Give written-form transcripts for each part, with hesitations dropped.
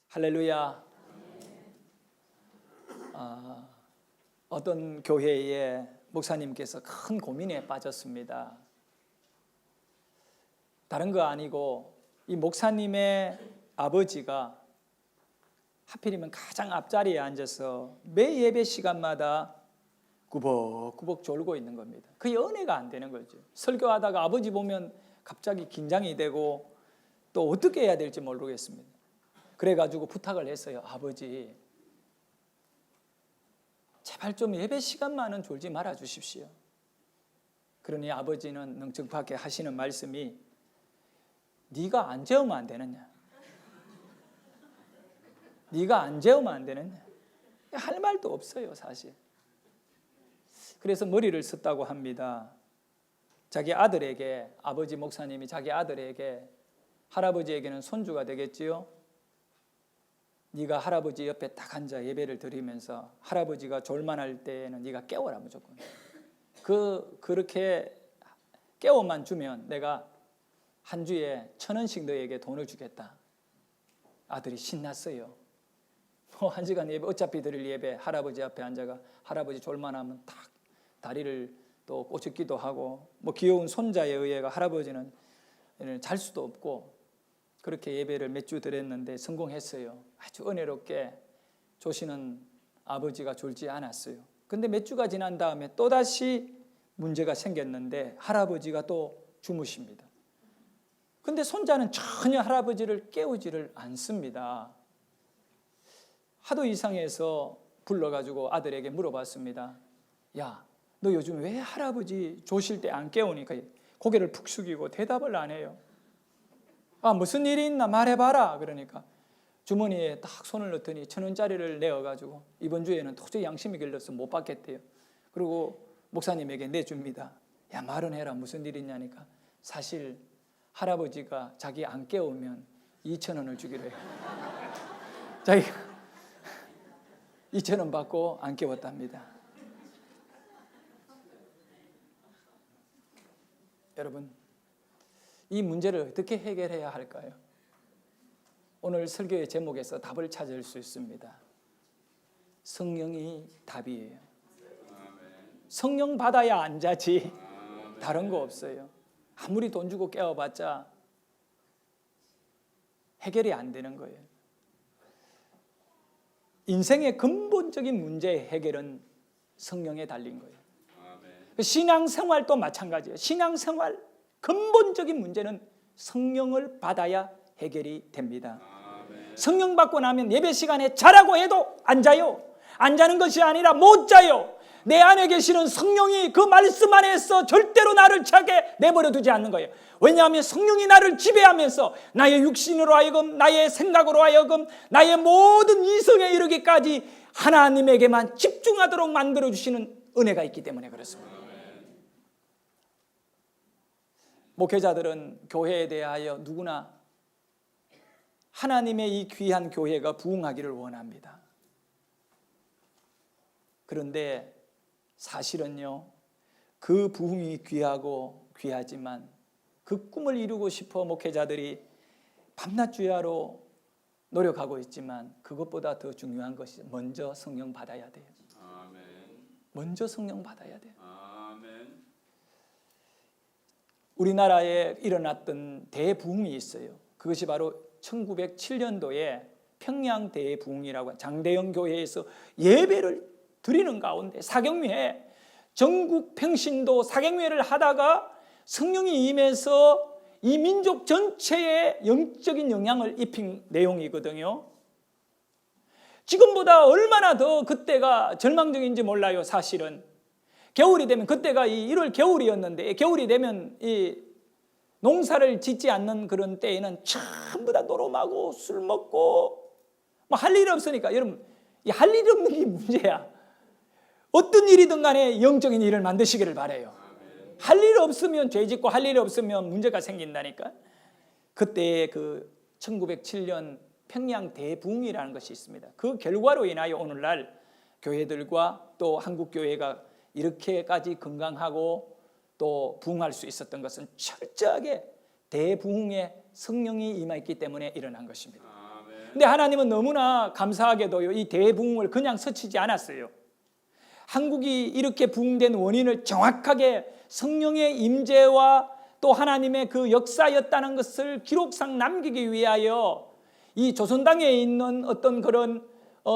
할렐루야. 어떤 교회의 목사님께서 큰 고민에 빠졌습니다. 다른 거 아니고 이 목사님의 아버지가 하필이면 가장 앞자리에 앉아서 매 예배 시간마다 구벅구벅 졸고 있는 겁니다. 그 연애가 안 되는 거죠. 설교하다가 아버지 보면 갑자기 긴장이 되고 또 어떻게 해야 될지 모르겠습니다. 그래가지고 부탁을 했어요. 아버지, 제발 좀 예배 시간만은 졸지 말아 주십시오. 그러니 아버지는 능청스럽게 하시는 말씀이 네가 안 재우면 안 되느냐? 네가 안 재우면 안 되느냐? 할 말도 없어요, 사실. 그래서 머리를 썼다고 합니다. 자기 아들에게, 아버지 목사님이 자기 아들에게, 할아버지에게는 손주가 되겠지요. 네가 할아버지 옆에 딱 앉아 예배를 드리면서 할아버지가 졸만할 때에는 네가 깨워라 무조건. 그렇게 깨워만 주면 내가 한 주에 1,000원씩 너에게 돈을 주겠다. 아들이 신났어요. 한 시간 예배, 어차피 드릴 예배 할아버지 앞에 앉아가 할아버지 졸만하면 탁 다리를 또 꼬집기도 하고, 뭐 귀여운 손자에 의해가 할아버지는 잘 수도 없고, 그렇게 예배를 몇 주 드렸는데 성공했어요. 아주 은혜롭게 조시는 아버지가 졸지 않았어요. 근데 몇 주가 지난 다음에 또다시 문제가 생겼는데 할아버지가 또 주무십니다. 근데 손자는 전혀 할아버지를 깨우지를 않습니다. 하도 이상해서 불러가지고 아들에게 물어봤습니다. 야, 너 요즘 왜 할아버지 조실 때 안 깨우니까 고개를 푹 숙이고 대답을 안 해요. 무슨 일이 있나 말해봐라. 그러니까 주머니에 딱 손을 넣더니 1,000원짜리를 내어가지고 이번 주에는 도저히 양심이 길러서 못 받겠대요. 그리고 목사님에게 내줍니다. 야, 말은 해라. 무슨 일 있냐니까 사실 할아버지가 자기 안 깨우면 2,000원을 주기로 해요. 자기가 2,000원 받고 안 깨웠답니다. 여러분, 이 문제를 어떻게 해결해야 할까요? 오늘 설교의 제목에서 답을 찾을 수 있습니다. 성령이 답이에요. 성령 받아야 안 자지 다른 거 없어요. 아무리 돈 주고 깨워봤자 해결이 안 되는 거예요. 인생의 근본적인 문제의 해결은 성령에 달린 거예요. 신앙생활도 마찬가지예요. 신앙생활 근본적인 문제는 성령을 받아야 해결이 됩니다. 성령 받고 나면 예배 시간에 자라고 해도 안 자요. 안 자는 것이 아니라 못 자요. 내 안에 계시는 성령이 그 말씀 안에서 절대로 나를 자게 내버려 두지 않는 거예요. 왜냐하면 성령이 나를 지배하면서 나의 육신으로 하여금, 나의 생각으로 하여금, 나의 모든 이성에 이르기까지 하나님에게만 집중하도록 만들어주시는 은혜가 있기 때문에 그렇습니다. 목회자들은 교회에 대하여 누구나 하나님의 이 귀한 교회가 부흥하기를 원합니다. 그런데 사실은요, 그 부흥이 귀하고 귀하지만 그 꿈을 이루고 싶어 목회자들이 밤낮 주야로 노력하고 있지만 그것보다 더 중요한 것이 먼저 성령 받아야 돼요. 먼저 성령 받아야 돼요. 우리나라에 일어났던 대부흥이 있어요. 그것이 바로 1907년도에 평양 대부흥이라고 장대영 교회에서 예배를 드리는 가운데 사경회에 전국 평신도 사경회를 하다가 성령이 임해서 이 민족 전체에 영적인 영향을 입힌 내용이거든요. 지금보다 얼마나 더 그때가 절망적인지 몰라요. 사실은 겨울이 되면, 그때가 이 1월 겨울이었는데 겨울이 되면 이 농사를 짓지 않는 그런 때에는 전부 다 노름하고 술 먹고 뭐 할 일 없으니까, 여러분, 할 일 없는 게 문제야. 어떤 일이든 간에 영적인 일을 만드시기를 바라요. 할 일 없으면 죄 짓고 할 일 없으면 문제가 생긴다니까. 그때 그 1907년 평양 대부흥이라는 것이 있습니다. 그 결과로 인하여 오늘날 교회들과 또 한국 교회가 이렇게까지 건강하고 또 부흥할 수 있었던 것은 철저하게 대부흥의 성령이 임했기 때문에 일어난 것입니다. 근데 하나님은 너무나 감사하게도요, 이 대부흥을 그냥 스치지 않았어요. 한국이 이렇게 부흥된 원인을 정확하게 성령의 임재와 또 하나님의 그 역사였다는 것을 기록상 남기기 위하여 이 조선 땅에 있는 어떤 그런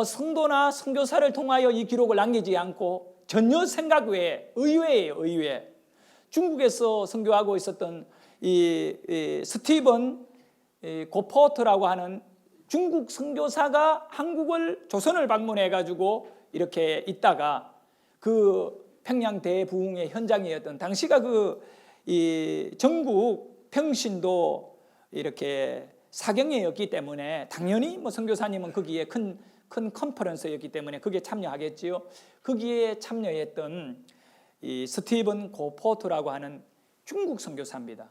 성도나 선교사를 통하여 이 기록을 남기지 않고 전혀 생각 외에, 의외예요, 의외. 중국에서 선교하고 있었던 이 스티븐 고포트라고 하는 중국 선교사가 조선을 방문해 가지고 이렇게 있다가 그 평양 대부흥의 현장이었던 당시가 이 전국 평신도 이렇게 사경회였기 때문에 당연히 뭐 선교사님은 거기에 큰 컨퍼런스였기 때문에 거기에 참여하겠지요. 거기에 참여했던 이 스티븐 고포트라고 하는 중국 선교사입니다.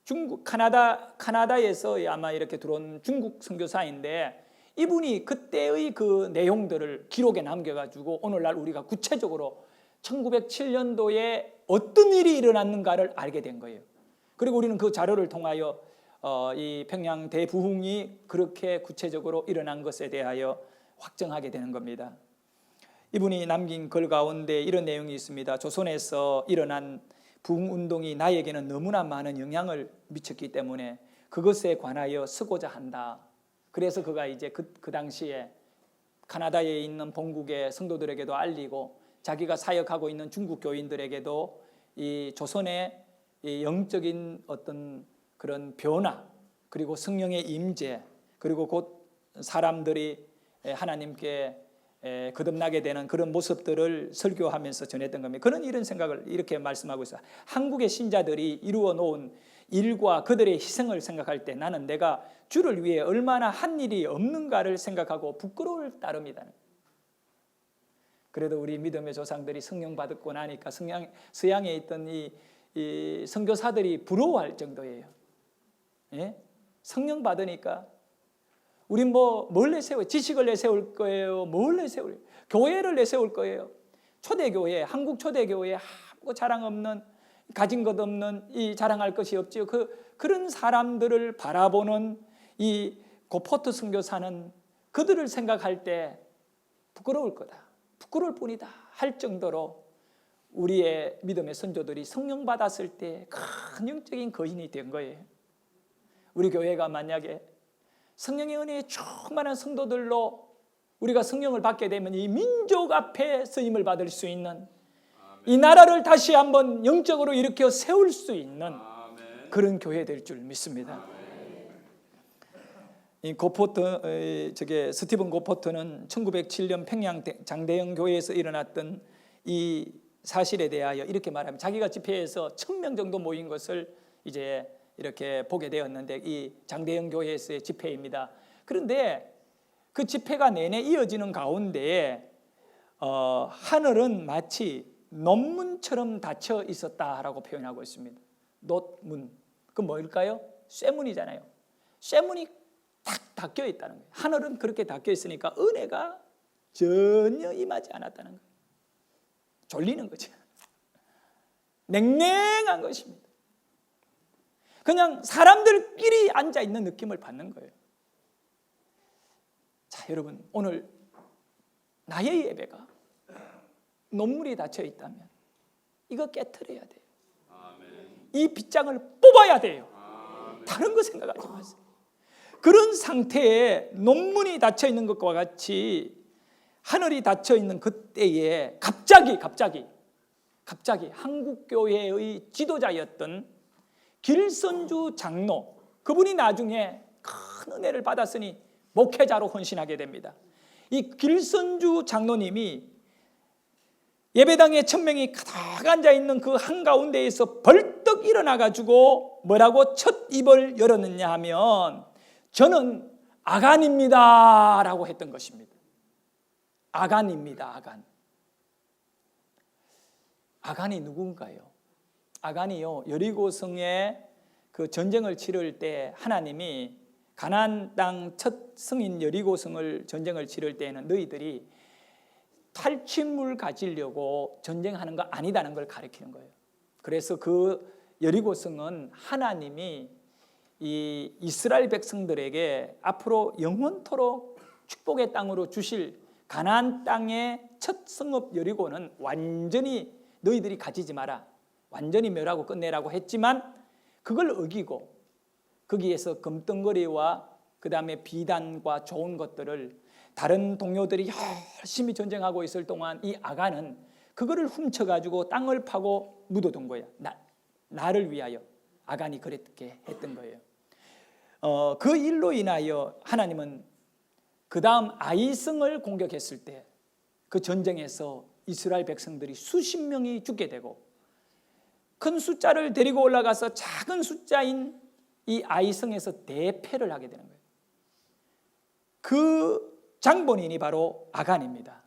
중국 카나다에서 아마 이렇게 들어온 중국 선교사인데 이분이 그때의 그 내용들을 기록에 남겨가지고 오늘날 우리가 구체적으로 1907년도에 어떤 일이 일어났는가를 알게 된 거예요. 그리고 우리는 그 자료를 통하여 이 평양 대부흥이 그렇게 구체적으로 일어난 것에 대하여 확정하게 되는 겁니다. 이분이 남긴 글 가운데 이런 내용이 있습니다. 조선에서 일어난 부흥운동이 나에게는 너무나 많은 영향을 미쳤기 때문에 그것에 관하여 쓰고자 한다. 그래서 그가 이제 그 당시에 카나다에 있는 본국의 성도들에게도 알리고 자기가 사역하고 있는 중국 교인들에게도 이 조선의 이 영적인 어떤 그런 변화, 그리고 성령의 임재, 그리고 곧 사람들이 하나님께 거듭나게 되는 그런 모습들을 설교하면서 전했던 겁니다. 그런 이런 생각을 이렇게 말씀하고 있어요. 한국의 신자들이 이루어 놓은 일과 그들의 희생을 생각할 때 나는 내가 주를 위해 얼마나 한 일이 없는가를 생각하고 부끄러울 따름이다. 그래도 우리 믿음의 조상들이 성령 받고 나니까 서양에 있던 이 선교사들이 부러워할 정도예요. 예? 성령 받으니까 우린 뭘 내세워요? 지식을 내세울 거예요? 뭘 내세울 거예요? 교회를 내세울 거예요? 초대교회, 한국 초대교회 아무 자랑 없는, 가진 것 없는, 이 자랑할 것이 없지요. 그런 사람들을 바라보는 이 고포트 선교사는 그들을 생각할 때 부끄러울 거다, 부끄러울 뿐이다 할 정도로 우리의 믿음의 선조들이 성령 받았을 때 큰 영적인 거인이 된 거예요. 우리 교회가 만약에 성령의 은혜에 충만한 성도들로 우리가 성령을 받게 되면 이 민족 앞에 쓰임을 받을 수 있는, 이 나라를 다시 한번 영적으로 일으켜 세울 수 있는 그런 교회 될 줄 믿습니다. 이 스티븐 고포트는 1907년 평양 장대영 교회에서 일어났던 이 사실에 대하여 이렇게 말합니다. 자기가 집회에서 1000명 정도 모인 것을 이제 이렇게 보게 되었는데, 이 장대영 교회에서의 집회입니다. 그런데 그 집회가 내내 이어지는 가운데 하늘은 마치 논문처럼 닫혀 있었다라고 표현하고 있습니다. 논문, 그 뭘까요? 쇠문이잖아요. 쇠문이 딱 닫혀 있다는 거예요. 하늘은 그렇게 닫혀 있으니까 은혜가 전혀 임하지 않았다는 거예요. 졸리는 거죠. 냉랭한 것입니다. 그냥 사람들끼리 앉아있는 느낌을 받는 거예요. 자, 여러분, 오늘 나의 예배가 논문이 닫혀 있다면 이거 깨트려야 돼요. 이 빗장을 뽑아야 돼요. 다른 거 생각하지 마세요. 그런 상태에 논문이 닫혀 있는 것과 같이 하늘이 닫혀 있는 그때에 갑자기 한국교회의 지도자였던 길선주 장로, 그분이 나중에 큰 은혜를 받았으니 목회자로 헌신하게 됩니다. 이 길선주 장로님이 예배당에 1000명이 가득 앉아있는 그 한가운데에서 벌떡 일어나가지고 뭐라고 첫 입을 열었느냐 하면 저는 아간입니다 라고 했던 것입니다. 아간입니다. 아간이 누군가요? 아간이요, 여리고성에 그 전쟁을 치를 때 하나님이 가나안 땅 첫 성인 여리고성을 전쟁을 치를 때에는 너희들이 탈취물 가지려고 전쟁하는 거 아니다는 걸 가리키는 거예요. 그래서 그 여리고성은 하나님이 이 이스라엘 백성들에게 앞으로 영원토록 축복의 땅으로 주실 가나안 땅의 첫 성읍 여리고는 완전히 너희들이 가지지 마라, 완전히 멸하고 끝내라고 했지만 그걸 어기고 거기에서 금덩어리와 그 다음에 비단과 좋은 것들을 다른 동료들이 열심히 전쟁하고 있을 동안 이 아간은 그거를 훔쳐가지고 땅을 파고 묻어둔 거야. 나를 위하여 아간이 그렇게 했던 거예요. 그 일로 인하여 하나님은 그 다음 아이성을 공격했을 때 그 전쟁에서 이스라엘 백성들이 수십 명이 죽게 되고 큰 숫자를 데리고 올라가서 작은 숫자인 이 아이성에서 대패를 하게 되는 거예요. 그 장본인이 바로 아간입니다.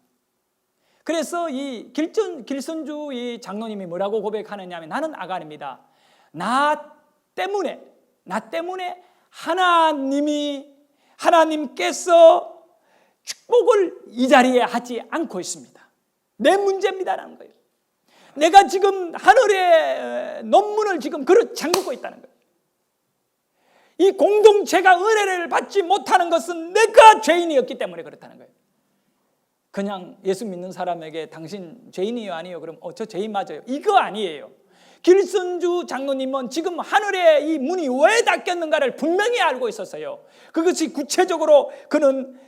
그래서 이 길선주 이 장로님이 뭐라고 고백하느냐 하면 나는 아간입니다. 나 때문에 하나님께서 축복을 이 자리에 하지 않고 있습니다. 내 문제입니다라는 거예요. 내가 지금 하늘의 논문을 지금 그릇 잠그고 있다는 거예요. 이 공동체가 은혜를 받지 못하는 것은 내가 죄인이었기 때문에 그렇다는 거예요. 그냥 예수 믿는 사람에게 당신 죄인이요 아니요? 그럼 저 죄인 맞아요. 이거 아니에요. 길선주 장로님은 지금 하늘의 이 문이 왜 닫혔는가를 분명히 알고 있었어요. 그것이 구체적으로 그는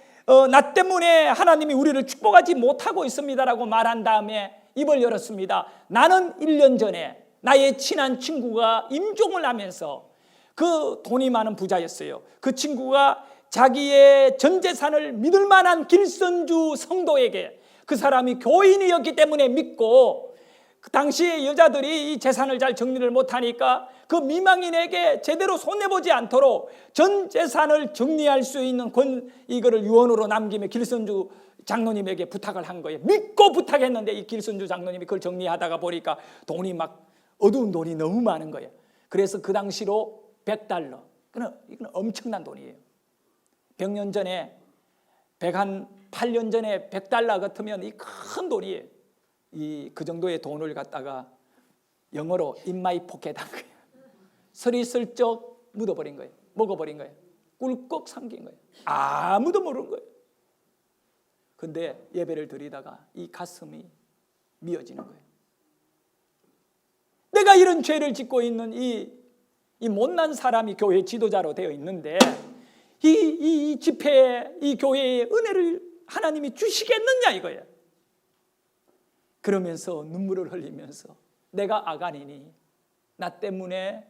나 때문에 하나님이 우리를 축복하지 못하고 있습니다라고 말한 다음에 입을 열었습니다. 나는 1년 전에 나의 친한 친구가 임종을 하면서 그 돈이 많은 부자였어요. 그 친구가 자기의 전 재산을 믿을 만한 길선주 성도에게, 그 사람이 교인이었기 때문에 믿고 그 당시에 여자들이 이 재산을 잘 정리를 못하니까 그 미망인에게 제대로 손해보지 않도록 전 재산을 정리할 수 있는 이거를 유언으로 남기며 길선주 장로님에게 부탁을 한 거예요. 믿고 부탁했는데 이 길선주 장로님이 그걸 정리하다가 보니까 돈이 막 어두운 돈이 너무 많은 거예요. 그래서 그 당시로 $100, 이건 엄청난 돈이에요. 100년 전에 108년 전에 $100 같으면 이 큰 돈이에요. 그 정도의 돈을 갖다가 영어로 in my pocket 한 거예요. 서리슬쩍 묻어버린 거예요. 먹어버린 거예요. 꿀꺽 삼킨 거예요. 아무도 모르는 거예요. 근데 예배를 드리다가 이 가슴이 미어지는 거예요. 내가 이런 죄를 짓고 있는 이 못난 사람이 교회 지도자로 되어 있는데 이 집회에, 이 교회에 은혜를 하나님이 주시겠느냐 이거예요. 그러면서 눈물을 흘리면서 내가 아간이니 나 때문에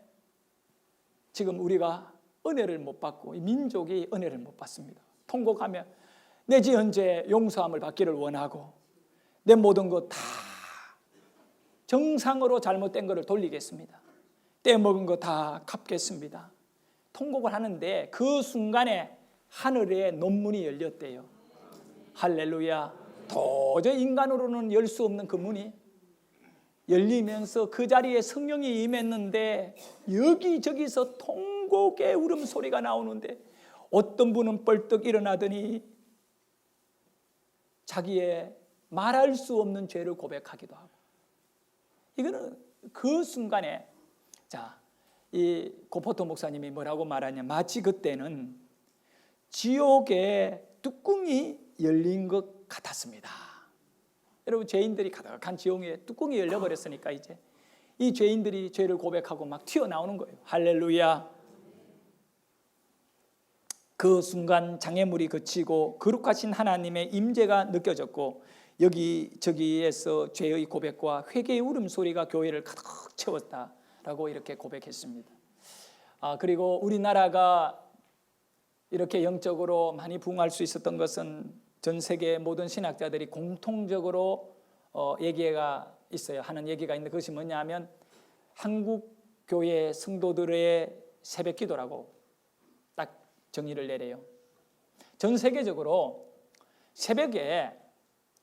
지금 우리가 은혜를 못 받고 이 민족이 은혜를 못 받습니다. 통곡하며 내 지은 죄 용서함을 받기를 원하고 내 모든 것 다 정상으로 잘못된 것을 돌리겠습니다. 떼먹은 거 다 갚겠습니다. 통곡을 하는데 그 순간에 하늘의 논문이 열렸대요. 할렐루야. 도저히 인간으로는 열 수 없는 그 문이 열리면서 그 자리에 성령이 임했는데 여기저기서 통곡의 울음소리가 나오는데 어떤 분은 벌떡 일어나더니 자기의 말할 수 없는 죄를 고백하기도 하고, 이거는 그 순간에 이 고포토 목사님이 뭐라고 말하냐, 마치 그때는 지옥의 뚜껑이 열린 것 같았습니다. 여러분, 죄인들이 가득한 지옥에 뚜껑이 열려버렸으니까 이제 이 죄인들이 죄를 고백하고 막 튀어나오는 거예요. 할렐루야. 그 순간 장애물이 그치고 거룩하신 하나님의 임재가 느껴졌고 여기저기에서 죄의 고백과 회개의 울음소리가 교회를 가득 채웠다라고 이렇게 고백했습니다. 그리고 우리나라가 이렇게 영적으로 많이 부흥할 수 있었던 것은 전 세계 모든 신학자들이 공통적으로 얘기가 있어요. 하는 얘기가 있는데 그것이 뭐냐면 한국 교회 성도들의 새벽 기도라고 딱 정의를 내려요. 전 세계적으로 새벽에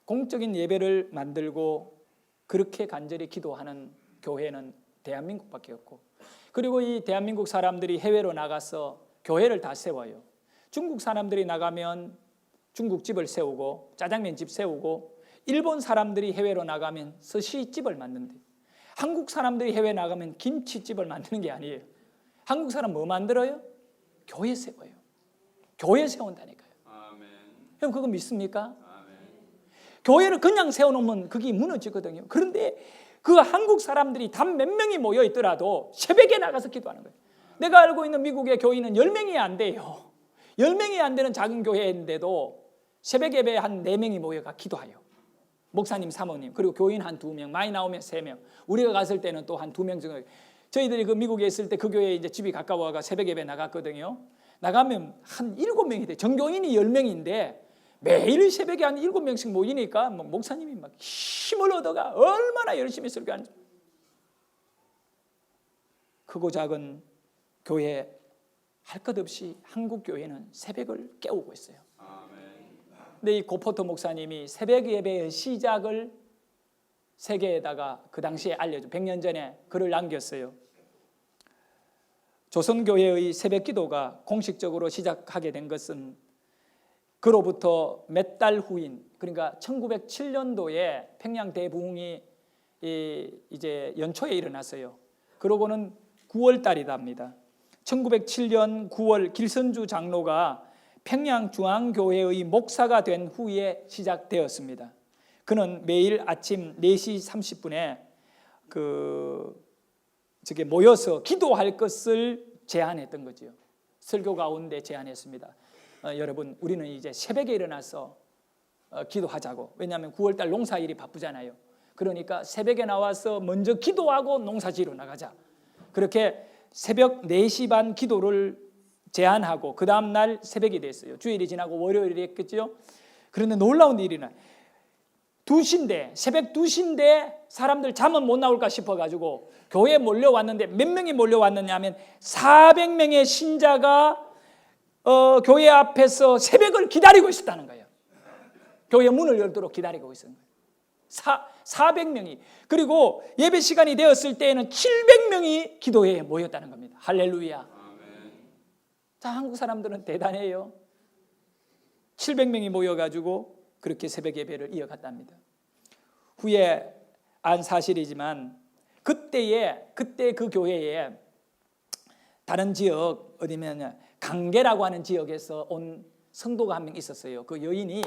공적인 예배를 만들고 그렇게 간절히 기도하는 교회는 대한민국밖에 없고, 그리고 이 대한민국 사람들이 해외로 나가서 교회를 다 세워요. 중국 사람들이 나가면 중국집을 세우고 짜장면집 세우고, 일본 사람들이 해외로 나가면 스시집을 만든대. 한국 사람들이 해외 나가면 김치집을 만드는 게 아니에요. 한국 사람 뭐 만들어요? 교회 세워요. 교회 세운다니까요. 여러분 그거 믿습니까? 교회를 그냥 세워놓으면 그게 무너지거든요. 그런데 그 한국 사람들이 단 몇 명이 모여 있더라도 새벽에 나가서 기도하는 거예요. 내가 알고 있는 미국의 교회는 10명이 안 돼요. 10명이 안 되는 작은 교회인데도 새벽 예배에 한 4명이 모여가 기도해요. 목사님, 사모님, 그리고 교인 한 2명, 많이 나오면 3명. 우리가 갔을 때는 또 한 2명 정도. 저희들이 그 미국에 있을 때 그 교회에 이제 집이 가까워가 새벽 예배 나갔거든요. 나가면 한 7명이 돼. 전교인이 10명인데 매일 새벽에 한 7명씩 모이니까 목사님이 막 힘을 얻어가 얼마나 열심히 설교하는지. 크고 작은 교회 할 것 없이 한국 교회는 새벽을 깨우고 있어요. 근데 이 고포터 목사님이 새벽 예배의 시작을 세계에다가 그 당시에 알려줘 100년 전에 글을 남겼어요. 조선교회의 새벽 기도가 공식적으로 시작하게 된 것은 그로부터 몇 달 후인, 그러니까 1907년도에 평양 대부흥이 이제 연초에 일어났어요. 그러고는 9월 달이답니다. 1907년 9월 길선주 장로가 평양중앙교회의 목사가 된 후에 시작되었습니다. 그는 매일 아침 4시 30분에 저게 모여서 기도할 것을 제안했던 거죠. 설교 가운데 제안했습니다. 여러분, 우리는 이제 새벽에 일어나서 기도하자고. 왜냐하면 9월달 농사일이 바쁘잖아요. 그러니까 새벽에 나와서 먼저 기도하고 농사지로 나가자. 그렇게 새벽 4시 반 기도를 제안하고 그 다음 날 새벽이 됐어요. 주일이 지나고 월요일이 했겠죠. 그런데 놀라운 일이 나요. 2시인데, 새벽 2시인데 사람들 잠은 못 나올까 싶어가지고 교회에 몰려왔는데 몇 명이 몰려왔느냐 하면 400명의 신자가 교회 앞에서 새벽을 기다리고 있었다는 거예요. 교회 문을 열도록 기다리고 있었는 거예요. 400명이. 그리고 예배 시간이 되었을 때에는 700명이 기도회에 모였다는 겁니다. 할렐루야. 자, 한국 사람들은 대단해요. 700명이 모여가지고 그렇게 새벽 예배를 이어갔답니다. 후에 안 사실이지만 그때 그 교회에 다른 지역 어디면 강계라고 하는 지역에서 온 성도가 한 명 있었어요. 그 여인이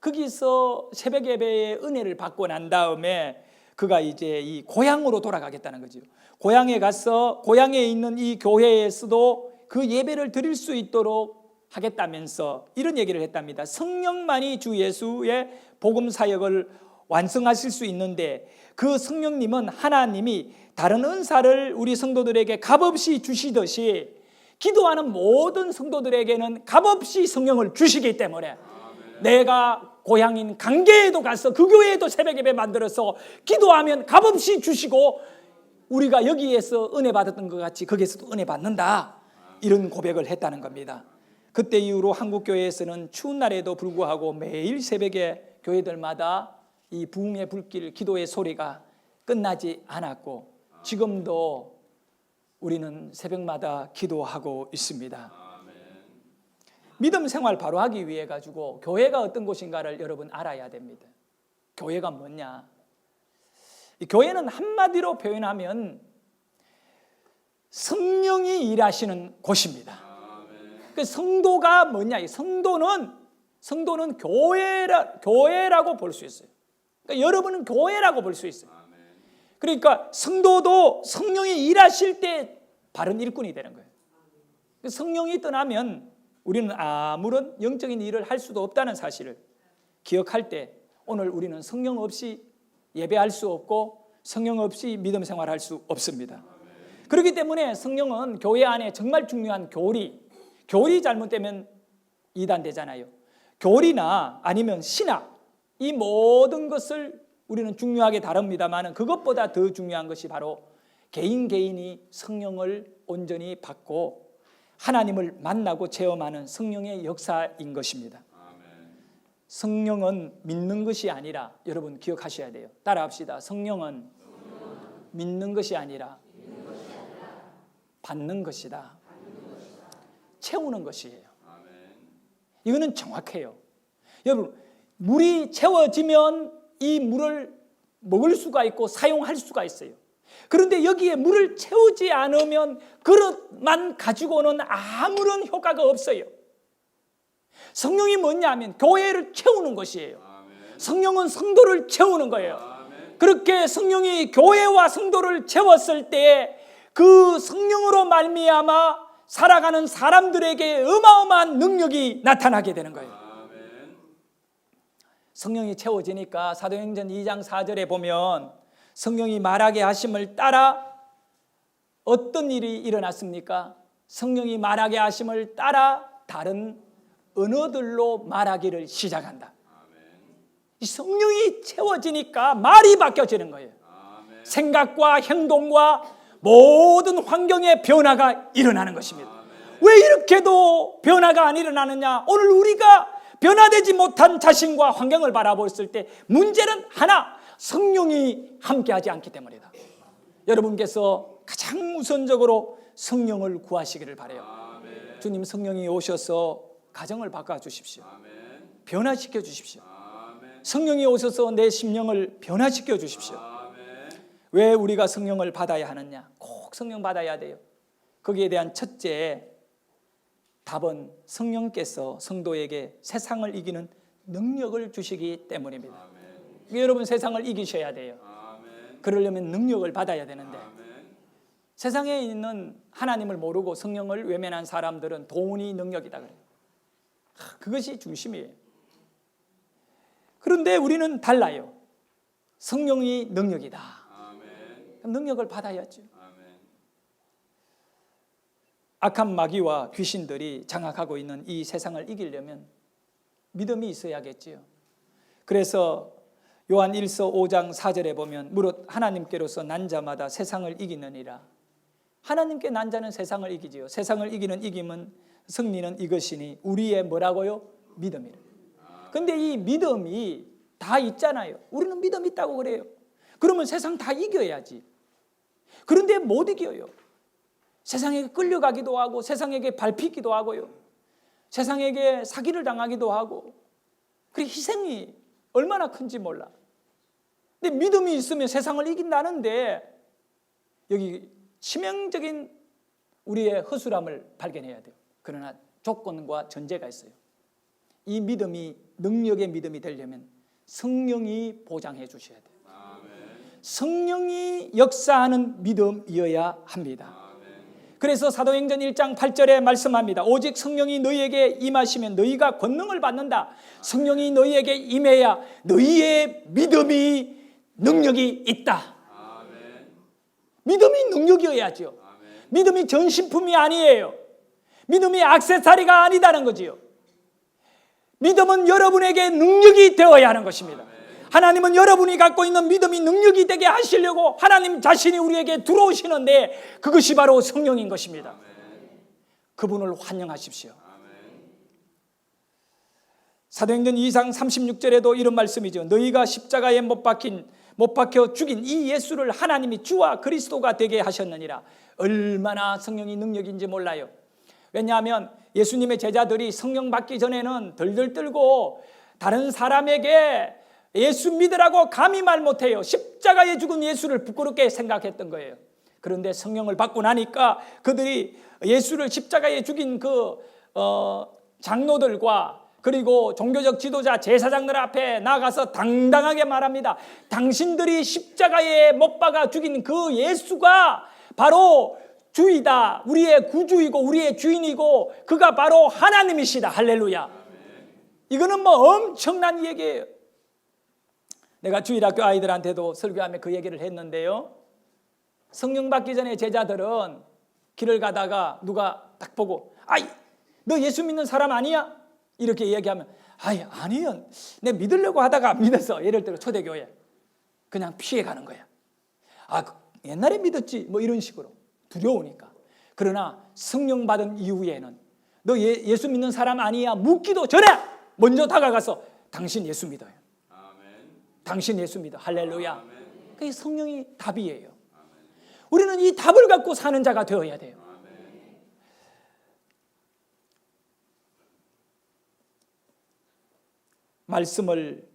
거기서 새벽 예배의 은혜를 받고 난 다음에 그가 이제 이 고향으로 돌아가겠다는 거죠. 고향에 가서 고향에 있는 이 교회에서도 그 예배를 드릴 수 있도록 하겠다면서 이런 얘기를 했답니다. 성령만이 주 예수의 복음 사역을 완성하실 수 있는데 그 성령님은 하나님이 다른 은사를 우리 성도들에게 값없이 주시듯이 기도하는 모든 성도들에게는 값없이 성령을 주시기 때문에 내가 고향인 강계에도 가서 그 교회에도 새벽 예배 만들어서 기도하면 값없이 주시고 우리가 여기에서 은혜 받았던 것 같이 거기에서도 은혜 받는다. 이런 고백을 했다는 겁니다. 그때 이후로 한국 교회에서는 추운 날에도 불구하고 매일 새벽에 교회들마다 이 부흥의 불길, 기도의 소리가 끝나지 않았고 지금도 우리는 새벽마다 기도하고 있습니다. 믿음 생활 바로 하기 위해 가지고 교회가 어떤 곳인가를 여러분 알아야 됩니다. 교회가 뭐냐? 이 교회는 한마디로 표현하면 성령이 일하시는 곳입니다. 그 성도가 뭐냐? 성도는 교회라고 볼 수 있어요. 그러니까 여러분은 교회라고 볼 수 있어요. 그러니까 성도도 성령이 일하실 때 바른 일꾼이 되는 거예요. 성령이 떠나면 우리는 아무런 영적인 일을 할 수도 없다는 사실을 기억할 때 오늘 우리는 성령 없이 예배할 수 없고 성령 없이 믿음 생활할 수 없습니다. 그렇기 때문에 성령은 교회 안에 정말 중요한 교리 잘못되면 이단되잖아요. 교리나 아니면 신학, 이 모든 것을 우리는 중요하게 다룹니다만 그것보다 더 중요한 것이 바로 개인이 성령을 온전히 받고 하나님을 만나고 체험하는 성령의 역사인 것입니다. 성령은 믿는 것이 아니라 여러분 기억하셔야 돼요. 따라합시다. 성령은 믿는 것이 아니라 받는 것이다. 채우는 것이에요. 이거는 정확해요. 여러분, 물이 채워지면 이 물을 먹을 수가 있고 사용할 수가 있어요. 그런데 여기에 물을 채우지 않으면 그릇만 가지고는 아무런 효과가 없어요. 성령이 뭐냐면 교회를 채우는 것이에요. 성령은 성도를 채우는 거예요. 그렇게 성령이 교회와 성도를 채웠을 때 그 성령으로 말미암아 살아가는 사람들에게 어마어마한 능력이 나타나게 되는 거예요. 성령이 채워지니까 사도행전 2장 4절에 보면 성령이 말하게 하심을 따라 어떤 일이 일어났습니까? 성령이 말하게 하심을 따라 다른 언어들로 말하기를 시작한다. 이 성령이 채워지니까 말이 바뀌어지는 거예요. 생각과 행동과 모든 환경의 변화가 일어나는 것입니다. 왜 이렇게도 변화가 안 일어나느냐? 오늘 우리가 변화되지 못한 자신과 환경을 바라봤을 때 문제는 하나, 성령이 함께하지 않기 때문이다. 여러분께서 가장 우선적으로 성령을 구하시기를 바라요. 주님, 성령이 오셔서 가정을 바꿔주십시오. 변화시켜 주십시오. 성령이 오셔서 내 심령을 변화시켜 주십시오. 왜 우리가 성령을 받아야 하느냐? 꼭 성령 받아야 돼요. 거기에 대한 첫째 답은 성령께서 성도에게 세상을 이기는 능력을 주시기 때문입니다. 여러분, 세상을 이기셔야 돼요. 그러려면 능력을 받아야 되는데 세상에 있는 하나님을 모르고 성령을 외면한 사람들은 돈이 능력이다 그래요. 그것이 중심이에요. 그런데 우리는 달라요. 성령이 능력이다. 능력을 받아야죠. 악한 마귀와 귀신들이 장악하고 있는 이 세상을 이기려면 믿음이 있어야겠지요. 그래서 요한 1서 5장 4절에 보면 무릇 하나님께로서 난 자마다 세상을 이기느니라. 하나님께 난 자는 세상을 이기지요. 세상을 이기는 이김은 승리는 이것이니 우리의 뭐라고요? 믿음이라. 근데 이 믿음이 다 있잖아요. 우리는 믿음 있다고 그래요. 그러면 세상 다 이겨야지. 그런데 못 이겨요. 세상에게 끌려가기도 하고 세상에게 밟히기도 하고요. 세상에게 사기를 당하기도 하고 그 희생이 얼마나 큰지 몰라. 근데 믿음이 있으면 세상을 이긴다는데 여기 치명적인 우리의 허술함을 발견해야 돼요. 그러나 조건과 전제가 있어요. 이 믿음이 능력의 믿음이 되려면 성령이 보장해 주셔야 돼요. 성령이 역사하는 믿음이어야 합니다. 그래서 사도행전 1장 8절에 말씀합니다. 오직 성령이 너희에게 임하시면 너희가 권능을 받는다. 성령이 너희에게 임해야 너희의 믿음이 능력이 있다. 믿음이 능력이어야죠. 믿음이 전신품이 아니에요. 믿음이 액세서리가 아니다는 거지요. 믿음은 여러분에게 능력이 되어야 하는 것입니다. 하나님은 여러분이 갖고 있는 믿음이 능력이 되게 하시려고 하나님 자신이 우리에게 들어오시는데 그것이 바로 성령인 것입니다. 그분을 환영하십시오. 사도행전 2장 36절에도 이런 말씀이죠. 너희가 십자가에 못 박혀 죽인 이 예수를 하나님이 주와 그리스도가 되게 하셨느니라. 얼마나 성령이 능력인지 몰라요. 왜냐하면 예수님의 제자들이 성령 받기 전에는 덜덜 떨고 다른 사람에게 예수 믿으라고 감히 말 못해요. 십자가에 죽은 예수를 부끄럽게 생각했던 거예요. 그런데 성령을 받고 나니까 그들이 예수를 십자가에 죽인 그 장로들과 그리고 종교적 지도자 제사장들 앞에 나가서 당당하게 말합니다. 당신들이 십자가에 못 박아 죽인 그 예수가 바로 주이다. 우리의 구주이고 우리의 주인이고 그가 바로 하나님이시다. 할렐루야. 이거는 뭐 엄청난 얘기예요. 내가 주일학교 아이들한테도 설교하며 그 얘기를 했는데요. 성령 받기 전에 제자들은 길을 가다가 누가 딱 보고 아이 너 예수 믿는 사람 아니야? 이렇게 얘기하면 아이 아니요. 내 믿으려고 하다가 안 믿어서 예를 들어 초대교회 그냥 피해가는 거야. 아 옛날에 믿었지 뭐 이런 식으로 두려우니까. 그러나 성령 받은 이후에는 너 예수 믿는 사람 아니야? 묻기도 전에 먼저 다가가서 당신 예수 믿어요. 당신 예수 믿어. 할렐루야. 그게 성령이 답이에요. 우리는 이 답을 갖고 사는 자가 되어야 돼요. 말씀을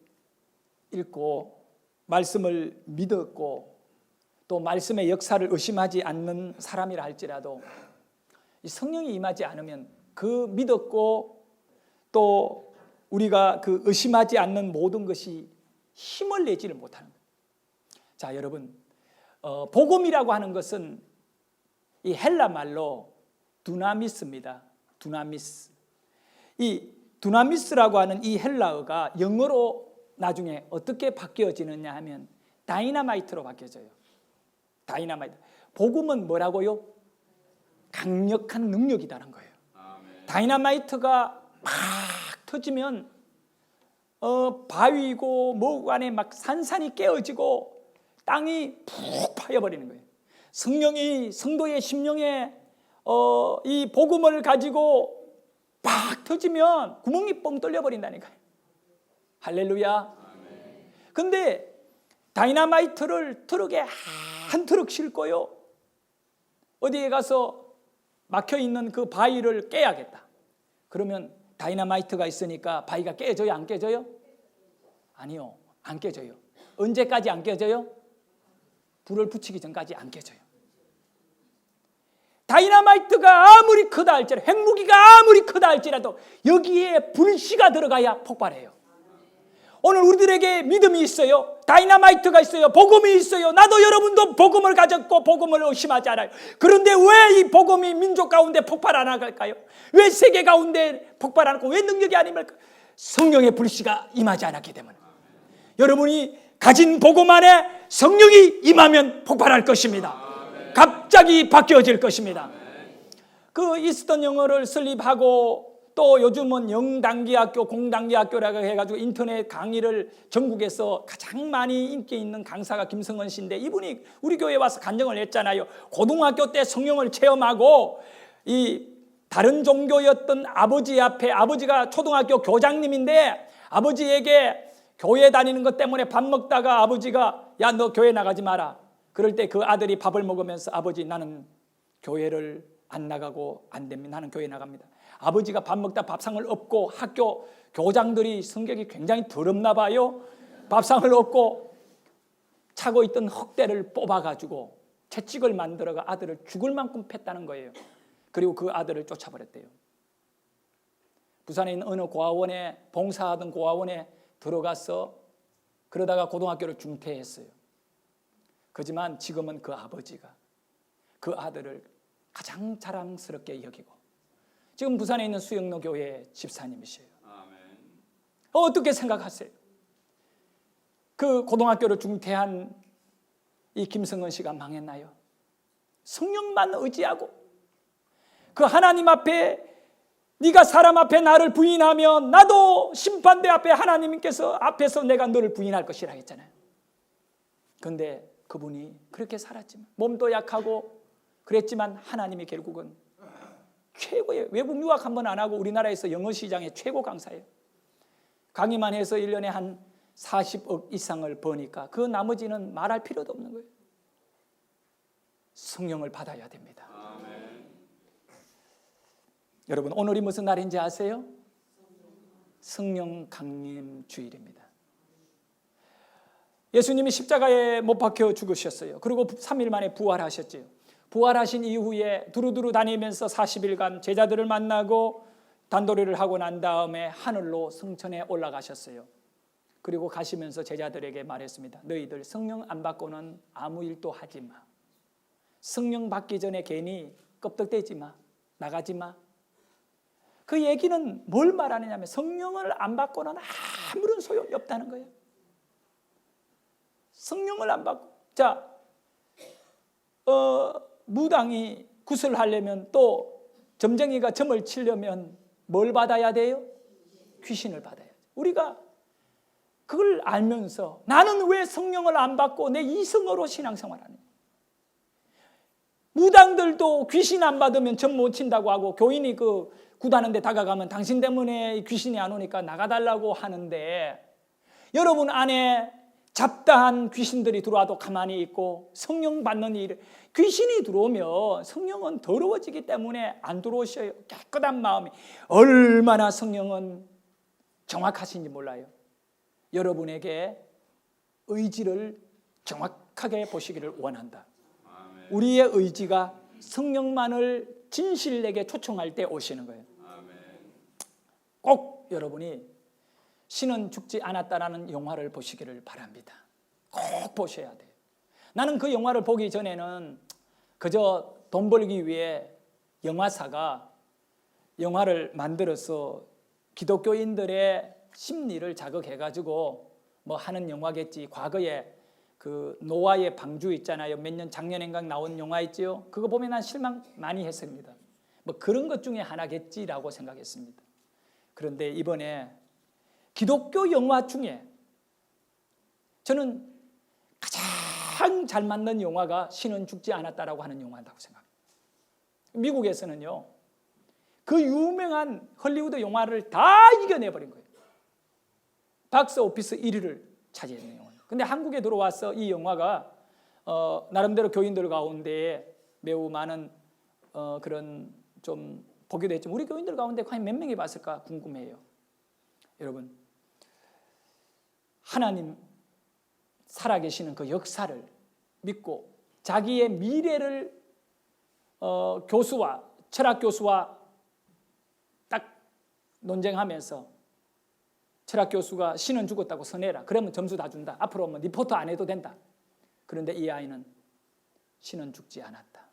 읽고 말씀을 믿었고 또 말씀의 역사를 의심하지 않는 사람이라 할지라도 이 성령이 임하지 않으면 그 믿었고 또 우리가 그 의심하지 않는 모든 것이 힘을 내지를 못하는 거예요. 자, 여러분, 복음이라고 하는 것은 이 헬라 말로 두나미스입니다. 두나미스. 이 두나미스라고 하는 이 헬라어가 영어로 나중에 어떻게 바뀌어지느냐 하면 다이나마이트로 바뀌어져요. 다이나마이트. 복음은 뭐라고요? 강력한 능력이라는 거예요. 다이나마이트가 막 터지면 바위고 뭐고 안에 막 산산이 깨어지고 땅이 푹 파여버리는 거예요. 성령이 성도의 심령에 이 복음을 가지고 막 터지면 구멍이 뻥 뚫려버린다니까요. 할렐루야. 근데 다이나마이트를 트럭에 한 트럭 싣고요, 어디에 가서 막혀있는 그 바위를 깨야겠다. 그러면 다이나마이트가 있으니까 바위가 깨져요? 안 깨져요? 아니요, 안 깨져요. 언제까지 안 깨져요? 불을 붙이기 전까지 안 깨져요. 다이나마이트가 아무리 크다 할지라도, 핵무기가 아무리 크다 할지라도 여기에 불씨가 들어가야 폭발해요. 오늘 우리들에게 믿음이 있어요. 다이나마이트가 있어요. 복음이 있어요. 나도 여러분도 복음을 가졌고 복음을 의심하지 않아요. 그런데 왜 이 복음이 민족 가운데 폭발 안 할까요? 왜 세계 가운데 폭발 안 하고 왜 능력이 아닙니까? 성령의 불씨가 임하지 않았기 때문에. 여러분이 가진 복음 안에 성령이 임하면 폭발할 것입니다. 갑자기 바뀌어질 것입니다. 그 이스턴 영어를 설립하고 또 요즘은 영단기학교, 공단기학교라고 해가지고 인터넷 강의를 전국에서 가장 많이 인기 있는 강사가 김성은 씨인데, 이분이 우리 교회에 와서 간증을 했잖아요. 고등학교 때 성령을 체험하고 이 다른 종교였던 아버지 앞에, 아버지가 초등학교 교장님인데 아버지에게 교회 다니는 것 때문에 밥 먹다가 아버지가 야, 너 교회 나가지 마라. 그럴 때 그 아들이 밥을 먹으면서 아버지, 나는 교회를 안 나가고 안 됩니다. 나는 교회 나갑니다. 아버지가 밥 먹다 밥상을 엎고, 학교 교장들이 성격이 굉장히 더럽나 봐요. 밥상을 엎고 차고 있던 흙대를 뽑아가지고 채찍을 만들어가 아들을 죽을 만큼 팼다는 거예요. 그리고 그 아들을 쫓아버렸대요. 부산에 있는 어느 고아원에, 봉사하던 고아원에 들어가서 그러다가 고등학교를 중퇴했어요. 그렇지만 지금은 그 아버지가 그 아들을 가장 자랑스럽게 여기고 지금 부산에 있는 수영로 교회 집사님이세요. 어떻게 생각하세요? 그 고등학교를 중퇴한 이 김성은 씨가 망했나요? 성령만 의지하고 그 하나님 앞에, 네가 사람 앞에 나를 부인하면 나도 심판대 앞에 하나님께서 앞에서 내가 너를 부인할 것이라 했잖아요. 그런데 그분이 그렇게 살았지만, 몸도 약하고 그랬지만 하나님이 결국은 최고의, 외국 유학 한 번 안 하고 우리나라에서 영어 시장의 최고 강사예요. 강의만 해서 1년에 한 40억 이상을 버니까 그 나머지는 말할 필요도 없는 거예요. 성령을 받아야 됩니다. 아멘. 여러분, 오늘이 무슨 날인지 아세요? 성령 강림 주일입니다. 예수님이 십자가에 못 박혀 죽으셨어요. 그리고 3일 만에 부활하셨죠. 부활하신 이후에 두루두루 다니면서 40일간 제자들을 만나고 단도리를 하고 난 다음에 하늘로 성천에 올라가셨어요. 그리고 가시면서 제자들에게 말했습니다. 너희들 성령 안 받고는 아무 일도 하지 마. 성령 받기 전에 괜히 껍데기 마. 나가지 마. 그 얘기는 뭘 말하느냐면 성령을 안 받고는 아무런 소용이 없다는 거예요. 성령을 안 받고, 자, 무당이 구슬하려면 또 점쟁이가 점을 치려면 뭘 받아야 돼요? 귀신을 받아야 돼요. 우리가 그걸 알면서 나는 왜 성령을 안 받고 내 이성으로 신앙생활하냐? 무당들도 귀신 안 받으면 점 못 친다고 하고, 교인이 그 굿하는 데 다가가면 당신 때문에 귀신이 안 오니까 나가달라고 하는데, 여러분 안에 잡다한 귀신들이 들어와도 가만히 있고 성령 받는 일, 귀신이 들어오면 성령은 더러워지기 때문에 안 들어오셔요. 깨끗한 마음이. 얼마나 성령은 정확하신지 몰라요. 여러분에게 의지를 정확하게 보시기를 원한다. 우리의 의지가 성령만을 진실에게 초청할 때 오시는 거예요. 꼭 여러분이 신은 죽지 않았다라는 영화를 보시기를 바랍니다. 꼭 보셔야 돼요. 나는 그 영화를 보기 전에는 그저 돈 벌기 위해 영화사가 영화를 만들어서 기독교인들의 심리를 자극해가지고 뭐 하는 영화겠지. 과거에 그 노아의 방주 있잖아요. 몇 년 작년인가 나온 영화 있지요. 그거 보면 난 실망 많이 했습니다. 뭐 그런 것 중에 하나겠지라고 생각했습니다. 그런데 이번에 기독교 영화 중에 저는 가장 잘 맞는 영화가 신은 죽지 않았다라고 하는 영화라고 생각합니다. 미국에서는요, 그 유명한 헐리우드 영화를 다 이겨내버린 거예요. 박스 오피스 1위를 차지했는 영화예요. 근데 한국에 들어와서 이 영화가 나름대로 교인들 가운데 매우 많은 그런 좀 보기도 했지만 우리 교인들 가운데 과연 몇 명이 봤을까 궁금해요. 여러분, 하나님 살아계시는 그 역사를 믿고 자기의 미래를 교수와 철학 교수와 딱 논쟁하면서 철학 교수가 신은 죽었다고 선해라. 그러면 점수 다 준다. 앞으로 뭐 리포트 안 해도 된다. 그런데 이 아이는 신은 죽지 않았다.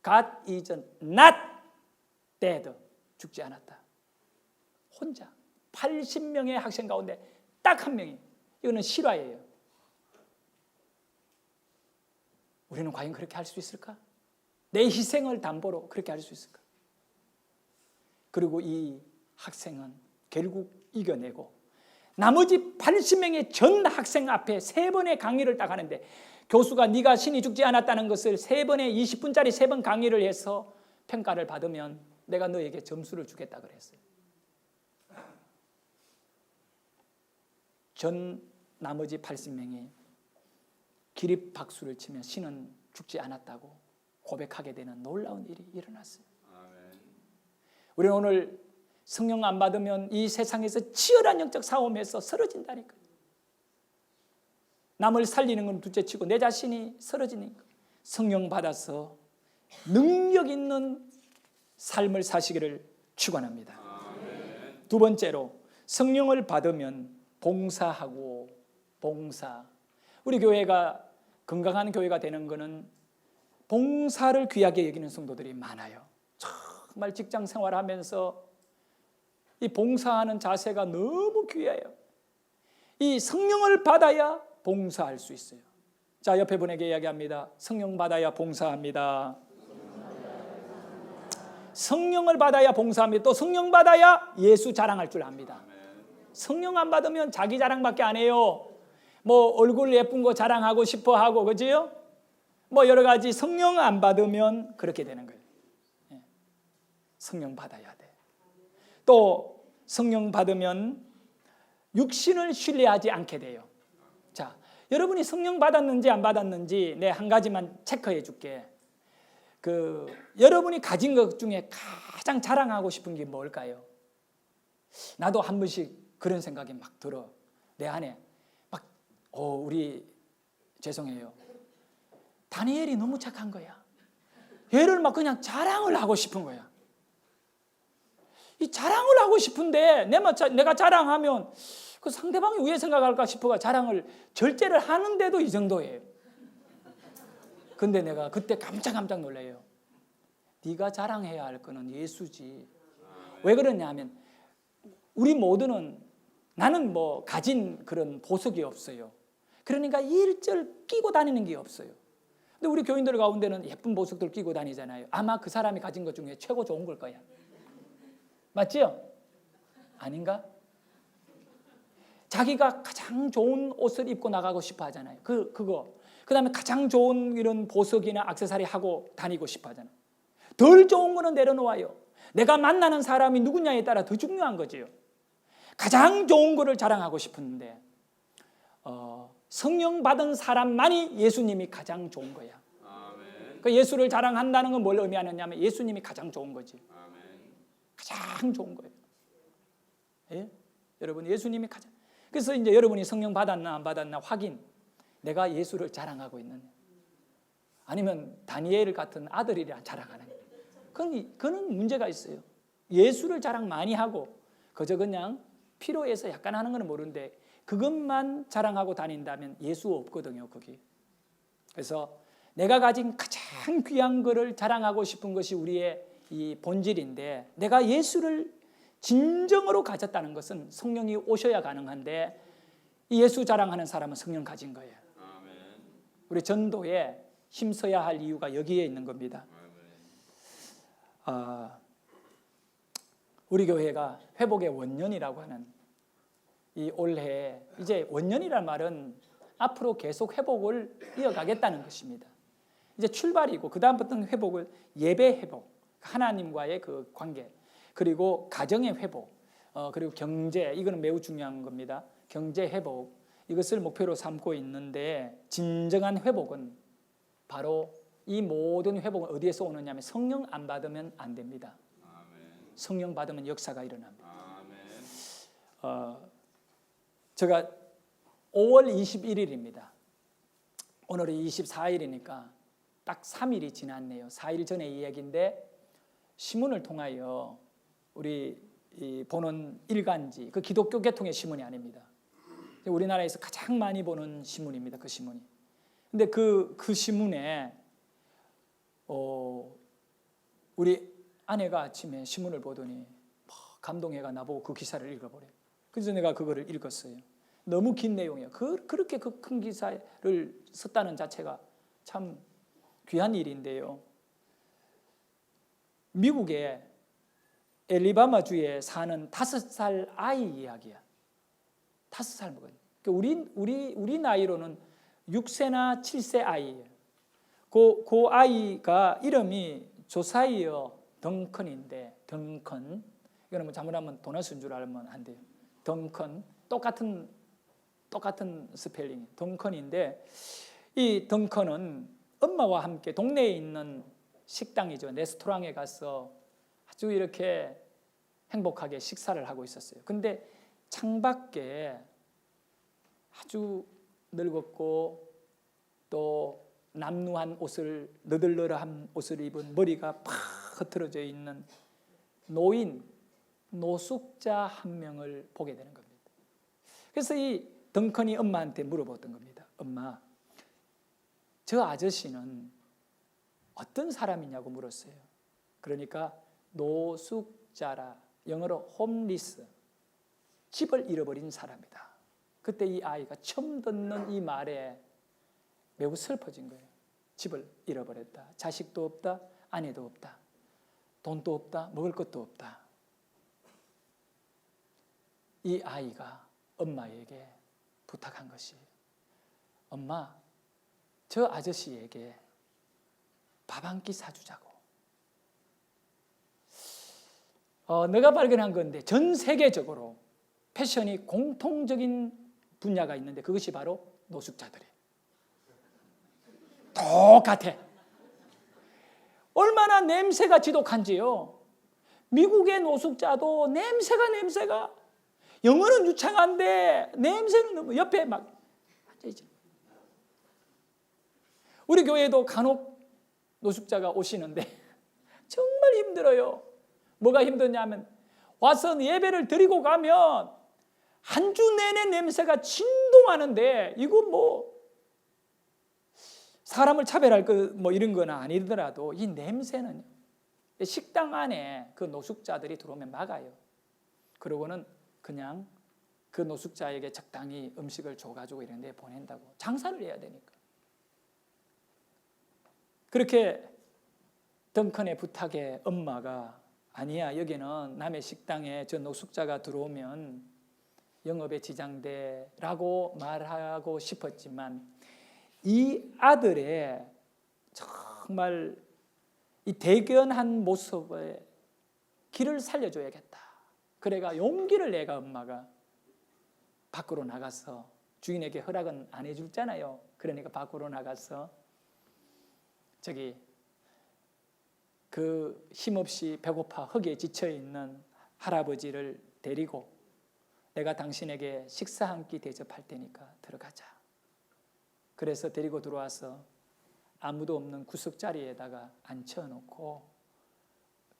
God is not dead. 죽지 않았다. 혼자 80명의 학생 가운데 딱 한 명이. 이거는 실화예요. 우리는 과연 그렇게 할 수 있을까? 내 희생을 담보로 그렇게 할 수 있을까? 그리고 이 학생은 결국 이겨내고 나머지 80명의 전 학생 앞에 3번의 강의를 딱 하는데 교수가 네가 신이 죽지 않았다는 것을 3번에 20분짜리 3번 강의를 해서 평가를 받으면 내가 너에게 점수를 주겠다 그랬어요. 전 나머지 80명이 기립박수를 치며 신은 죽지 않았다고 고백하게 되는 놀라운 일이 일어났어요. 우리는 오늘 성령 안 받으면 이 세상에서 치열한 영적 싸움에서 쓰러진다니까요. 남을 살리는 건 둘째치고 내 자신이 쓰러지니까 성령 받아서 능력 있는 삶을 사시기를 축원합니다. 두 번째로 성령을 받으면 봉사하고 봉사. 우리 교회가 건강한 교회가 되는 것은 봉사를 귀하게 여기는 성도들이 많아요. 정말 직장 생활하면서 이 봉사하는 자세가 너무 귀해요. 이 성령을 받아야 봉사할 수 있어요. 자, 옆에 분에게 이야기합니다. 성령 받아야 봉사합니다. 성령을 받아야 봉사합니다. 또 성령 받아야 예수 자랑할 줄 압니다. 성령 안 받으면 자기 자랑밖에 안 해요. 뭐 얼굴 예쁜 거 자랑하고 싶어 하고, 그지요? 뭐 여러 가지. 성령 안 받으면 그렇게 되는 거예요. 성령 받아야 돼. 또 성령 받으면 육신을 신뢰하지 않게 돼요. 자, 여러분이 성령 받았는지 안 받았는지 내 한 가지만 체크해 줄게. 여러분이 가진 것 중에 가장 자랑하고 싶은 게 뭘까요? 나도 한 번씩 그런 생각이 막 들어. 내 안에 막 우리 죄송해요. 다니엘이 너무 착한 거야. 얘를 막 그냥 자랑을 하고 싶은 거야. 이 자랑을 하고 싶은데 내가 자랑하면 그 상대방이 왜 생각할까 싶어가 자랑을 절제를 하는데도 이 정도예요. 근데 내가 그때 깜짝 놀래요. 네가 자랑해야 할 거는 예수지. 왜 그러냐면 우리 모두는 나는 뭐 가진 그런 보석이 없어요. 그러니까 일절 끼고 다니는 게 없어요. 근데 우리 교인들 가운데는 예쁜 보석들 끼고 다니잖아요. 아마 그 사람이 가진 것 중에 최고 좋은 걸 거야. 맞지요? 아닌가? 자기가 가장 좋은 옷을 입고 나가고 싶어 하잖아요. 그거. 그 다음에 가장 좋은 이런 보석이나 액세서리 하고 다니고 싶어 하잖아요. 덜 좋은 거는 내려놓아요. 내가 만나는 사람이 누구냐에 따라 더 중요한 거지요. 가장 좋은 거를 자랑하고 싶은데 성령 받은 사람만이 예수님이 가장 좋은 거야. 그 예수를 자랑한다는 건 뭘 의미하느냐면 예수님이 가장 좋은 거지. 가장 좋은 거예요. 예? 여러분, 예수님이 가장. 그래서 이제 여러분이 성령 받았나 안 받았나 확인. 내가 예수를 자랑하고 있느냐? 아니면 다니엘 같은 아들이라 자랑하느냐? 그는 문제가 있어요. 예수를 자랑 많이 하고 그저 그냥 필요해서 약간 하는 건 모르는데 그것만 자랑하고 다닌다면 예수 없거든요, 거기. 그래서 내가 가진 가장 귀한 것을 자랑하고 싶은 것이 우리의 이 본질인데, 내가 예수를 진정으로 가졌다는 것은 성령이 오셔야 가능한데, 이 예수 자랑하는 사람은 성령 가진 거예요. 아멘. 우리 전도에 힘써야 할 이유가 여기에 있는 겁니다. 우리 교회가 회복의 원년이라고 하는 이 올해, 이제 원년이란 말은 앞으로 계속 회복을 이어가겠다는 것입니다. 이제 출발이고 그 다음부터는 회복을 예배 회복, 하나님과의 그 관계, 그리고 가정의 회복, 그리고 경제, 이거는 매우 중요한 겁니다. 경제 회복, 이것을 목표로 삼고 있는데, 진정한 회복은 바로 이 모든 회복은 어디에서 오느냐 하면 성령 안 받으면 안 됩니다. 성령 받으면 역사가 일어납니다. 제가 5월 21일입니다. 오늘이 24일이니까 딱 3일이 지났네요. 4일 전의 이야기인데, 신문을 통하여 우리 보는 일간지, 그 기독교 계통의 신문이 아닙니다. 우리나라에서 가장 많이 보는 신문입니다. 그 신문이. 근데 그 신문에 우리 아내가 아침에 신문을 보더니 감동해가 나보고 그 기사를 읽어보래. 그래서 내가 그거를 읽었어요. 너무 긴 내용이에요. 그렇게 그 큰 기사를 썼다는 자체가 참 귀한 일인데요. 미국의 엘리바마주에 사는 5살 아이 이야기야. 5살 먹어요. 우리 나이로는 6세나 7세 아이예요. 그 아이가 이름이 조사이어 덩컨인데, 덩컨, 이거는 뭐 잘못하면 도넛인 줄 알면 안 돼요. 덩컨, 똑같은 스펠링, 덩컨인데, 이 덩컨은 엄마와 함께 동네에 있는 식당이죠, 레스토랑에 가서 아주 이렇게 행복하게 식사를 하고 있었어요. 근데 창밖에 아주 늙었고 또 남루한 옷을, 너덜너덜한 옷을 입은, 머리가 팍 흐트러져 있는 노숙자 한 명을 보게 되는 겁니다. 그래서 이 덩컨이 엄마한테 물어봤던 겁니다. 엄마, 저 아저씨는 어떤 사람이냐고 물었어요. 그러니까 노숙자라, 영어로 홈리스, 집을 잃어버린 사람이다. 그때 이 아이가 처음 듣는 이 말에 매우 슬퍼진 거예요. 집을 잃어버렸다. 자식도 없다. 아내도 없다. 돈도 없다. 먹을 것도 없다. 이 아이가 엄마에게 부탁한 것이, 엄마, 저 아저씨에게 밥 한 끼 사주자고. 내가 발견한 건데, 전 세계적으로 패션이 공통적인 분야가 있는데, 그것이 바로 노숙자들이에요. 똑같아. 얼마나 냄새가 지독한지요. 미국의 노숙자도 냄새가 영어는 유창한데 냄새는 너무, 옆에 막 앉아있죠. 우리 교회도 간혹 노숙자가 오시는데 정말 힘들어요. 뭐가 힘드냐면, 와서 예배를 드리고 가면 한 주 내내 냄새가 진동하는데, 이거 뭐 사람을 차별할 뭐 이런 건 아니더라도 이 냄새는 식당 안에 그 노숙자들이 들어오면 막아요. 그러고는 그냥 그 노숙자에게 적당히 음식을 줘가지고 이런 데 보낸다고. 장사를 해야 되니까. 그렇게 덩컨의 부탁에 엄마가, 아니야, 여기는 남의 식당에 저 노숙자가 들어오면 영업에 지장돼라고 말하고 싶었지만, 이 아들의 정말 이 대견한 모습에 길을 살려줘야겠다. 그래가 용기를 내가 엄마가 밖으로 나가서, 주인에게 허락은 안 해줄잖아요. 그러니까 밖으로 나가서 저기 그 힘없이 배고파 흙에 지쳐있는 할아버지를 데리고, 내가 당신에게 식사 한 끼 대접할 테니까 들어가자. 그래서 데리고 들어와서 아무도 없는 구석 자리에다가 앉혀놓고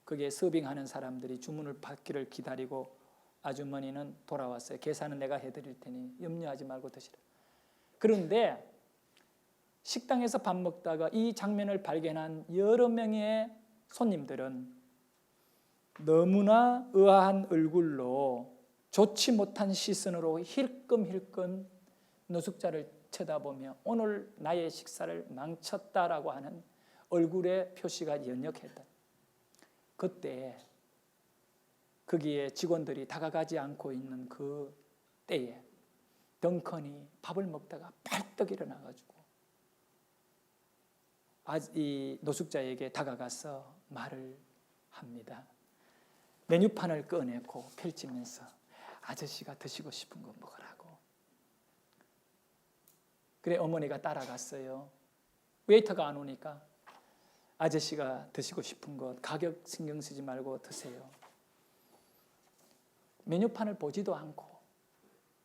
거기에 서빙하는 사람들이 주문을 받기를 기다리고 아주머니는 돌아왔어요. 계산은 내가 해드릴 테니 염려하지 말고 드시라. 그런데 식당에서 밥 먹다가 이 장면을 발견한 여러 명의 손님들은 너무나 의아한 얼굴로 좋지 못한 시선으로 힐끔힐끔 노숙자를 쳐다보며 오늘 나의 식사를 망쳤다라고 하는 얼굴의 표시가 연역했다. 그때 거기에 직원들이 다가가지 않고 있는 그 때에 덩컨이 밥을 먹다가 벌떡 일어나가지고 이 노숙자에게 다가가서 말을 합니다. 메뉴판을 꺼내고 펼치면서 아저씨가 드시고 싶은 거 먹으라고. 그래 어머니가 따라갔어요. 웨이터가 안 오니까 아저씨가 드시고 싶은 것 가격 신경 쓰지 말고 드세요. 메뉴판을 보지도 않고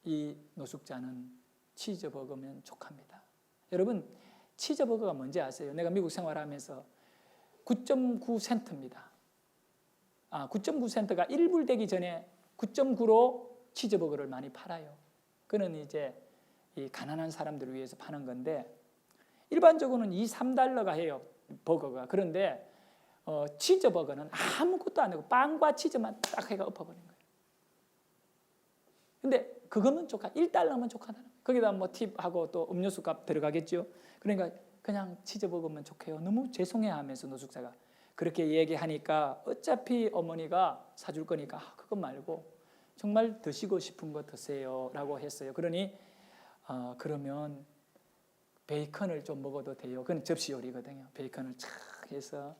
이 노숙자는 치즈버거면 족합니다. 여러분 치즈버거가 뭔지 아세요? 내가 미국 생활하면서 9.9센트입니다. 9.9센트가 1불 되기 전에 9.9로 치즈버거를 많이 팔아요. 그는 이제 이 가난한 사람들을 위해서 파는 건데 일반적으로는 2, 3달러가 해요. 버거가. 그런데 치즈버거는 아무것도 안 하고 빵과 치즈만 딱 해가 엎어버린 거예요. 근데 그거면 좋아. 1달러면 좋거든. 거기다 뭐 팁하고 또 음료수 값 들어가겠죠. 그러니까 그냥 치즈버거면 좋게요. 너무 죄송해 하면서 노숙자가 그렇게 얘기하니까 어차피 어머니가 사줄 거니까 그거 말고 정말 드시고 싶은 거 드세요 라고 했어요. 그러니 그러면 베이컨을 좀 먹어도 돼요. 그건 접시 요리거든요. 베이컨을 착 해서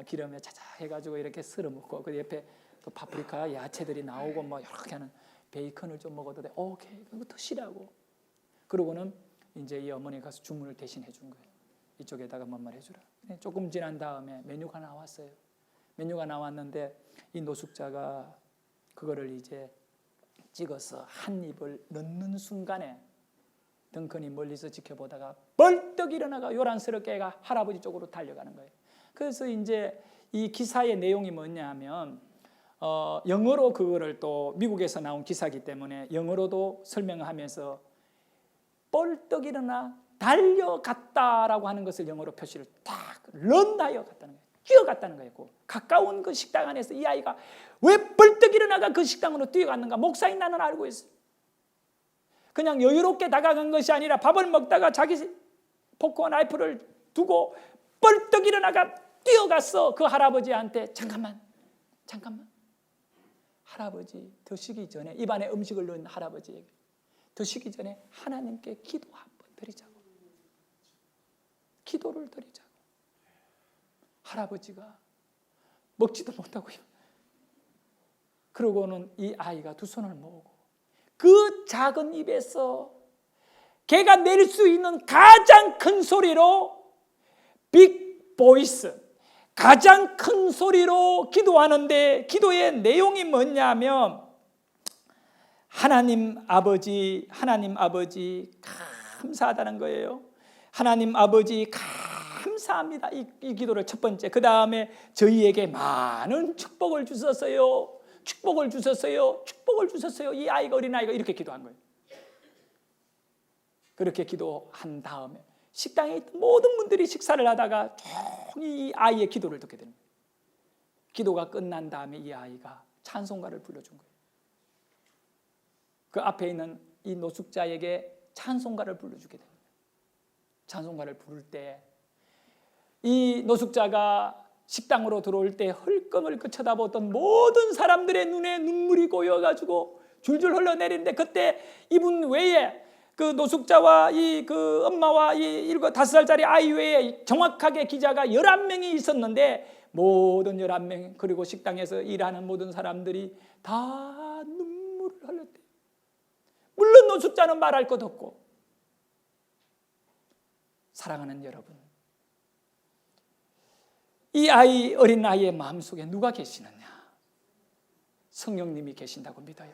기름에 차차 해가지고 이렇게 썰어 먹고 그 옆에 또 파프리카 야채들이 나오고 뭐 이렇게 하는 베이컨을 좀 먹어도 돼. 오케이, 그거 드시라고. 그러고는 이제 이 어머니가 가서 주문을 대신 해준 거예요. 이쪽에다가 뭔 해주라. 조금 지난 다음에 메뉴가 나왔어요. 메뉴가 나왔는데 이 노숙자가 그거를 이제 찍어서 한 입을 넣는 순간에 덩컨이 멀리서 지켜보다가 벌떡 일어나가 요란스럽게 애가 할아버지 쪽으로 달려가는 거예요. 그래서 이제 이 기사의 내용이 뭐냐면 영어로 그거를 또 미국에서 나온 기사이기 때문에 영어로도 설명하면서 벌떡 일어나 달려갔다라고 하는 것을 영어로 표시를 딱 런하여 갔다는 거예요. 뛰어갔다는 거예요. 가까운 그 식당 안에서 이 아이가 왜 벌떡 일어나가 그 식당으로 뛰어갔는가? 목사인 나는 알고 있어요. 그냥 여유롭게 다가간 것이 아니라 밥을 먹다가 자기 포크와 나이프를 두고 벌떡 일어나가 뛰어갔어. 그 할아버지한테 잠깐만 할아버지 드시기 전에 입안에 음식을 넣은 할아버지에게 드시기 전에 하나님께 기도 한번 드리자고. 기도를 드리자고. 할아버지가 먹지도 못하고요. 그러고는 이 아이가 두 손을 모으고 그 작은 입에서 걔가 낼 수 있는 가장 큰 소리로 빅 보이스, 가장 큰 소리로 기도하는데 기도의 내용이 뭐냐면 하나님 아버지 감사하다는 거예요. 하나님 아버지 감사합니다. 이 기도를 첫 번째. 그 다음에 저희에게 많은 축복을 주셨어요. 축복을 주셨어요. 이 아이가 어린아이가 이렇게 기도한 거예요. 그렇게 기도한 다음에 식당에 있던 모든 분들이 식사를 하다가 조용히 이 아이의 기도를 듣게 됩니다. 기도가 끝난 다음에 이 아이가 찬송가를 불러준 거예요. 그 앞에 있는 이 노숙자에게 찬송가를 불러주게 됩니다. 찬송가를 부를 때 이 노숙자가 식당으로 들어올 때 헐끔헐끔 쳐다보던 모든 사람들의 눈에 눈물이 고여가지고 줄줄 흘러내리는데 그때 이분 외에 그 노숙자와 그 엄마와 이 5살짜리 아이 외에 정확하게 기자가 11명이 있었는데 모든 11명 그리고 식당에서 일하는 모든 사람들이 다 눈물을 흘렸대요. 물론 노숙자는 말할 것 없고. 사랑하는 여러분, 이 아이 어린 아이의 마음속에 누가 계시느냐? 성령님이 계신다고 믿어요.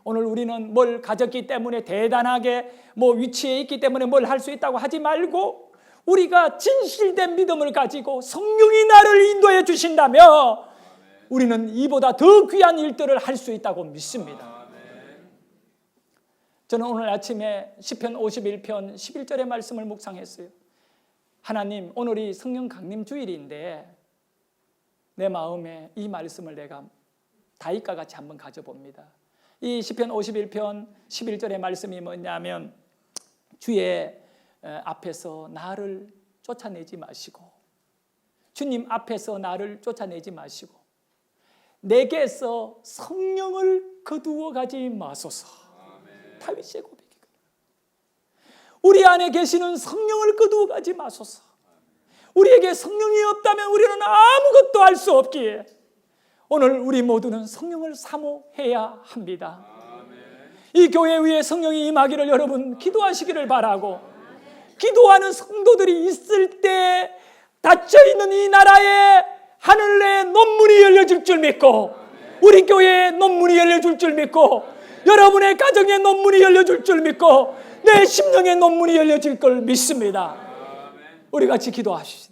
오늘 우리는 뭘 가졌기 때문에 대단하게 뭐 위치에 있기 때문에 뭘 할 수 있다고 하지 말고 우리가 진실된 믿음을 가지고 성령이 나를 인도해 주신다면 우리는 이보다 더 귀한 일들을 할 수 있다고 믿습니다. 저는 오늘 아침에 시편 51편 11절의 말씀을 묵상했어요. 하나님, 오늘이 성령 강림 주일인데 내 마음에 이 말씀을 내가 다윗과 같이 한번 가져봅니다. 이 시편 51편 11절의 말씀이 뭐냐면 주의 앞에서 나를 쫓아내지 마시고 주님 앞에서 나를 쫓아내지 마시고 내게서 성령을 거두어 가지 마소서. 다윗의 고백이거든요. 우리 안에 계시는 성령을 거두어 가지 마소서. 우리에게 성령이 없다면 우리는 아무것도 할 수 없기에 오늘 우리 모두는 성령을 사모해야 합니다. 이 교회 위에 성령이 임하기를 여러분 기도하시기를 바라고, 기도하는 성도들이 있을 때 닫혀있는 이 나라에 하늘에 논문이 열려질 줄 믿고, 우리 교회에 논문이 열려줄 줄 믿고, 여러분의 가정에 논문이 열려줄 줄 믿고, 내 심령에 논문이 열려질 걸 믿습니다. 우리 같이 기도하시죠.